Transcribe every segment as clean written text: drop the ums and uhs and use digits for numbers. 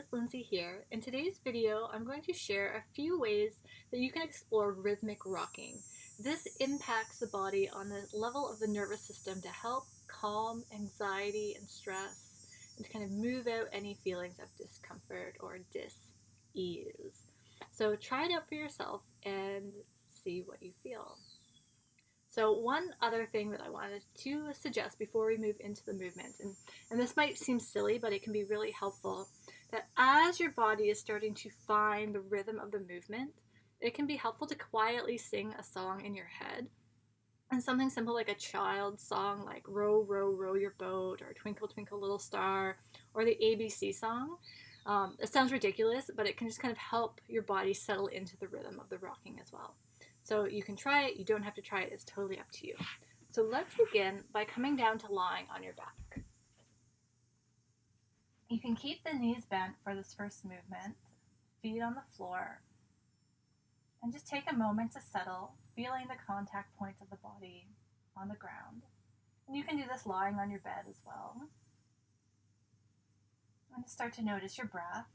it's Lindsay here. In today's video, I'm going to share a few ways that you can explore rhythmic rocking. This impacts the body on the level of the nervous system to help calm anxiety and stress and to kind of move out any feelings of discomfort or dis-ease. So try it out for yourself and see what you feel. So one other thing that I wanted to suggest before we move into the movement, and this might seem silly, but it can be really helpful, that as your body is starting to find the rhythm of the movement, it can be helpful to quietly sing a song in your head. And something simple like a child's song like Row, Row, Row Your Boat, or Twinkle, Twinkle, Little Star, or the ABC song. It sounds ridiculous, but it can just kind of help your body settle into the rhythm of the rocking as well. So you can try it, you don't have to try it, it's totally up to you. So let's begin by coming down to lying on your back. You can keep the knees bent for this first movement, feet on the floor, and just take a moment to settle, feeling the contact points of the body on the ground. And you can do this lying on your bed as well. And start to notice your breath.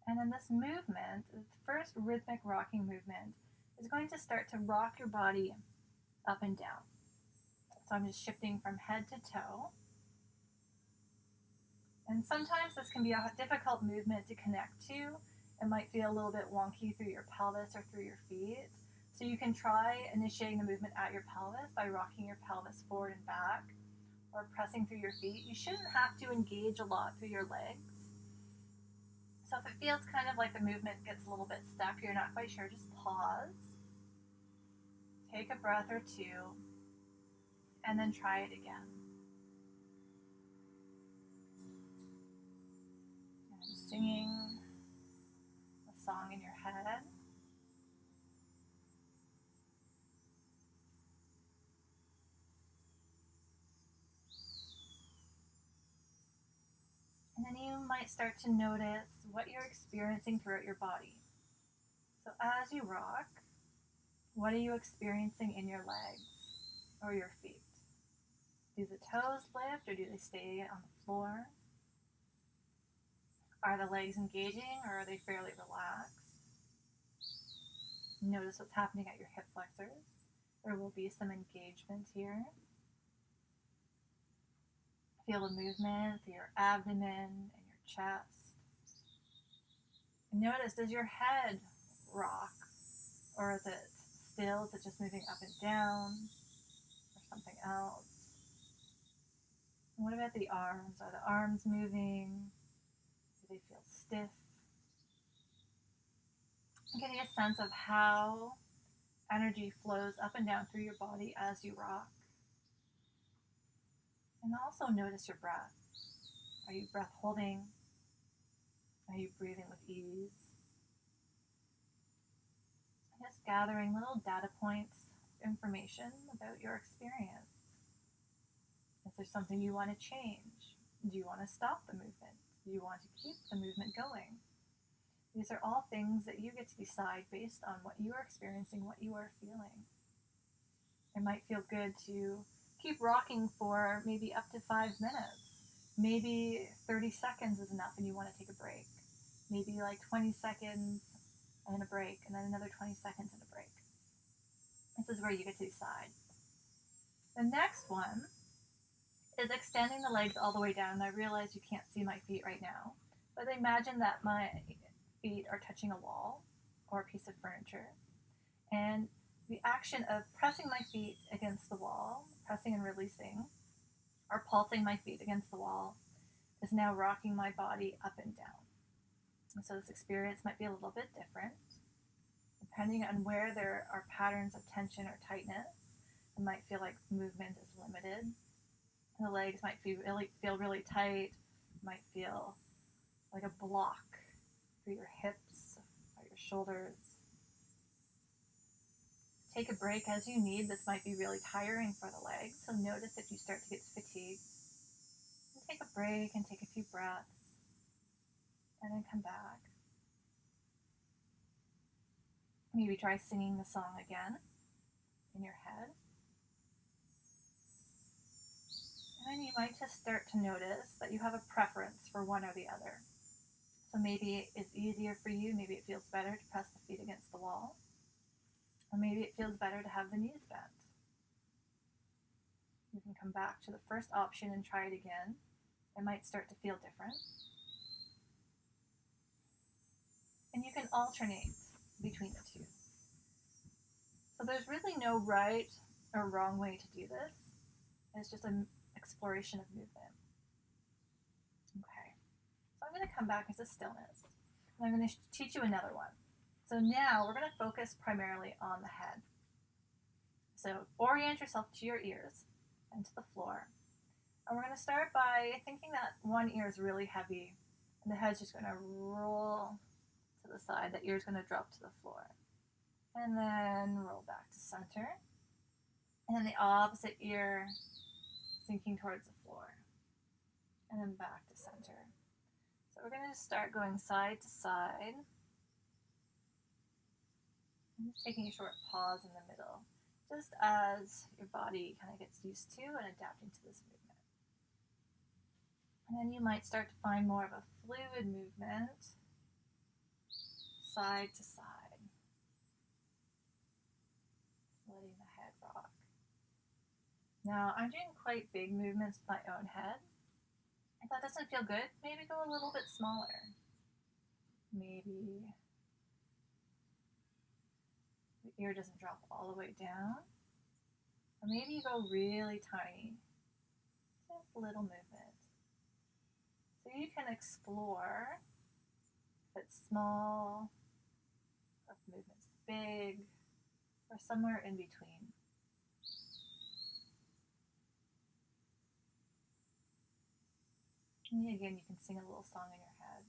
And then this movement, the first rhythmic rocking movement, is going to start to rock your body up and down. So I'm just shifting from head to toe. And sometimes this can be a difficult movement to connect to. It might feel a little bit wonky through your pelvis or through your feet. So you can try initiating the movement at your pelvis by rocking your pelvis forward and back or pressing through your feet. You shouldn't have to engage a lot through your legs. So if it feels kind of like the movement gets a little bit stuck, you're not quite sure, just pause. Take a breath or two, and then try it again. And singing a song in your head. And then you might start to notice what you're experiencing throughout your body. So as you rock, what are you experiencing in your legs or your feet? Do the toes lift or do they stay on the floor? Are the legs engaging or are they fairly relaxed? Notice what's happening at your hip flexors. There will be some engagement here. Feel the movement through your abdomen and your chest. And notice, does your head rock? Or is it still? Is it just moving up and down? Or something else? And what about the arms? Are the arms moving? Do they feel stiff? And getting a sense of how energy flows up and down through your body as you rock. And also notice your breath. Are you breath holding? Are you breathing with ease? Just gathering little data points, information about your experience. Is there something you want to change? Do you want to stop the movement? Do you want to keep the movement going? These are all things that you get to decide based on what you are experiencing, what you are feeling. It might feel good to keep rocking for maybe up to 5 minutes. Maybe 30 seconds is enough and you want to take a break. Maybe like 20 seconds and a break, and then another 20 seconds and a break. This is where you get to decide. The next one is extending the legs all the way down. And I realize you can't see my feet right now, but imagine that my feet are touching a wall or a piece of furniture. And the action of pressing my feet against the wall, pressing and releasing, or pulsing my feet against the wall, is now rocking my body up and down. And so this experience might be a little bit different. Depending on where there are patterns of tension or tightness, it might feel like movement is limited. The legs might feel really tight. It might feel like a block through your hips or your shoulders. Take a break as you need. This might be really tiring for the legs, so notice if you start to get fatigued. And take a break and take a few breaths, and then come back. Maybe try singing the song again in your head. And you might just start to notice that you have a preference for one or the other. So maybe it's easier for you, maybe it feels better to press the feet against the wall, or maybe it feels better to have the knees bent. You can come back to the first option and try it again. It might start to feel different. And you can alternate between the two. So there's really no right or wrong way to do this. It's just an exploration of movement. Okay, so I'm going to come back into stillness. And I'm going to teach you another one. So now we're going to focus primarily on the head. So orient yourself to your ears and to the floor. And we're going to start by thinking that one ear is really heavy and the head's just going to roll to the side. The ear's going to drop to the floor. And then roll back to center. And then the opposite ear sinking towards the floor. And then back to center. So we're going to start going side to side. And just taking a short pause in the middle, just as your body kind of gets used to and adapting to this movement. And then you might start to find more of a fluid movement, side to side, letting the head rock. Now, I'm doing quite big movements with my own head. If that doesn't feel good, maybe go a little bit smaller. Maybe the ear doesn't drop all the way down. Or maybe you go really tiny, just a little movement. So you can explore if it's small, or if the movement's big, or somewhere in between. And again, you can sing a little song in your head.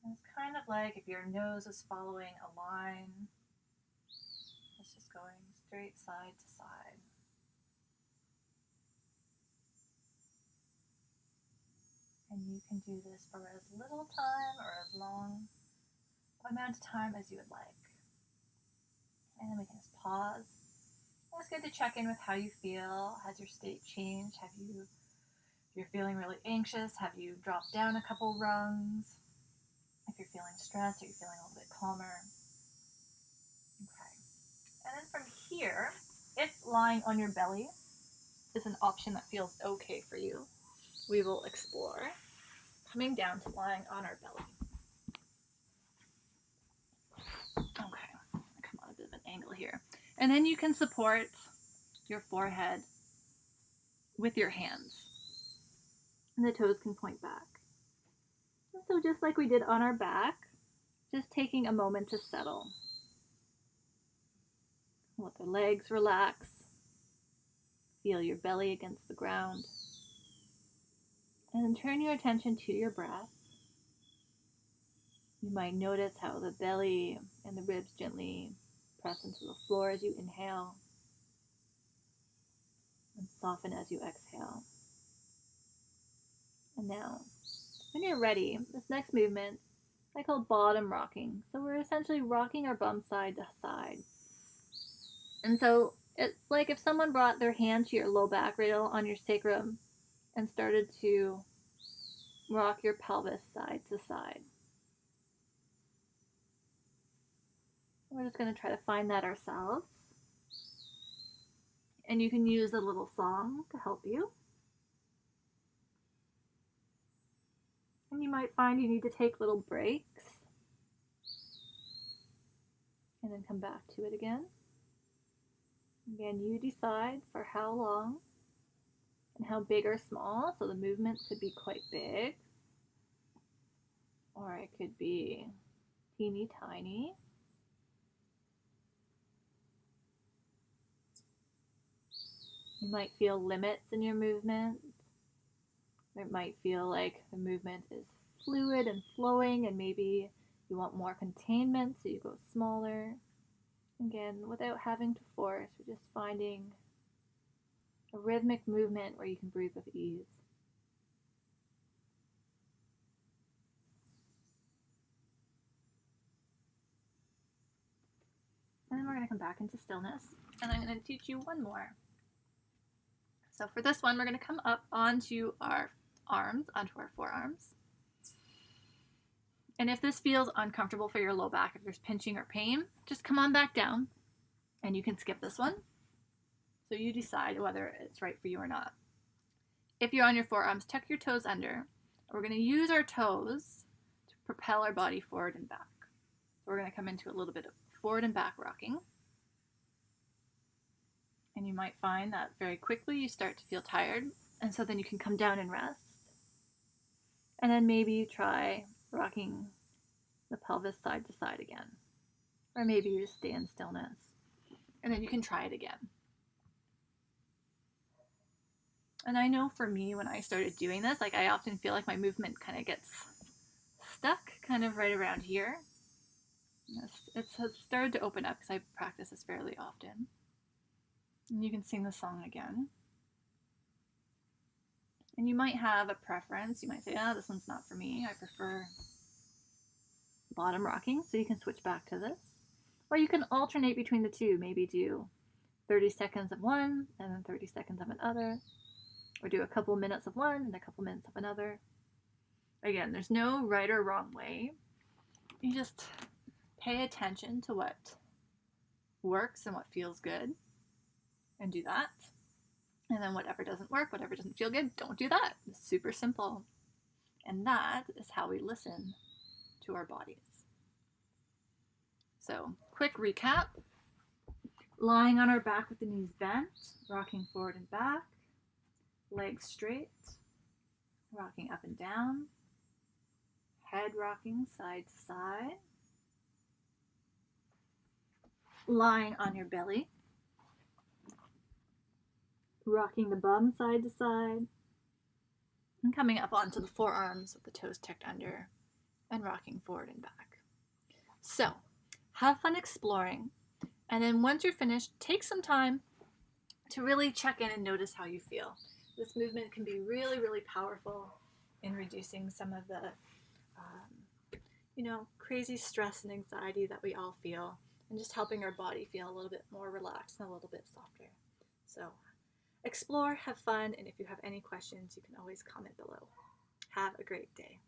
And it's kind of like if your nose is following a line. It's just going straight side to side. And you can do this for as little time or as long amount of time as you would like. And then we can just pause. And it's good to check in with how you feel. Has your state changed? If you're feeling really anxious, have you dropped down a couple rungs? If you're feeling stressed, are you feeling a little bit calmer? Okay. And then from here, if lying on your belly is an option that feels okay for you, we will explore coming down to lying on our belly. Okay, come on a bit of an angle here. And then you can support your forehead with your hands. And the toes can point back. And so just like we did on our back, just taking a moment to settle. Let the legs relax. Feel your belly against the ground. And then turn your attention to your breath. You might notice how the belly and the ribs gently press into the floor as you inhale and soften as you exhale. And now, when you're ready, this next movement I call bottom rocking. So we're essentially rocking our bum side to side. And so it's like if someone brought their hand to your low back right on your sacrum and started to rock your pelvis side to side. We're just going to try to find that ourselves. And you can use a little song to help you. And you might find you need to take little breaks. And then come back to it again. Again, you decide for how long and how big or small. So the movement could be quite big. Or it could be teeny tiny. You might feel limits in your movement. It might feel like the movement is fluid and flowing, and maybe you want more containment, so you go smaller. Again, without having to force, you're just finding a rhythmic movement where you can breathe with ease. And then we're going to come back into stillness, and I'm going to teach you one more. So for this one, we're going to come up onto our arms, onto our forearms. And if this feels uncomfortable for your low back, if there's pinching or pain, just come on back down, and you can skip this one. So you decide whether it's right for you or not. If you're on your forearms, tuck your toes under. We're going to use our toes to propel our body forward and back. So we're going to come into a little bit of forward and back rocking. And you might find that very quickly you start to feel tired. And so then you can come down and rest. And then maybe you try rocking the pelvis side to side again. Or maybe you just stay in stillness. And then you can try it again. And I know for me, when I started doing this, like I often feel like my movement kind of gets stuck kind of right around here. It's started to open up because I practice this fairly often. And you can sing the song again. And you might have a preference. You might say, oh, this one's not for me. I prefer bottom rocking. So you can switch back to this. Or you can alternate between the two. Maybe do 30 seconds of one and then 30 seconds of another. Or do a couple minutes of one and a couple minutes of another. Again, there's no right or wrong way. You just pay attention to what works and what feels good and do that. And then whatever doesn't work, whatever doesn't feel good, don't do that. It's super simple. And that is how we listen to our bodies. So, quick recap. Lying on our back with the knees bent, rocking forward and back, legs straight, rocking up and down, head rocking side to side, lying on your belly, rocking the bum side to side, and coming up onto the forearms with the toes tucked under, and rocking forward and back. So, have fun exploring, and then once you're finished, take some time to really check in and notice how you feel. This movement can be really, really powerful in reducing some of the, crazy stress and anxiety that we all feel, and just helping our body feel a little bit more relaxed and a little bit softer. So explore, have fun, and if you have any questions, you can always comment below. Have a great day.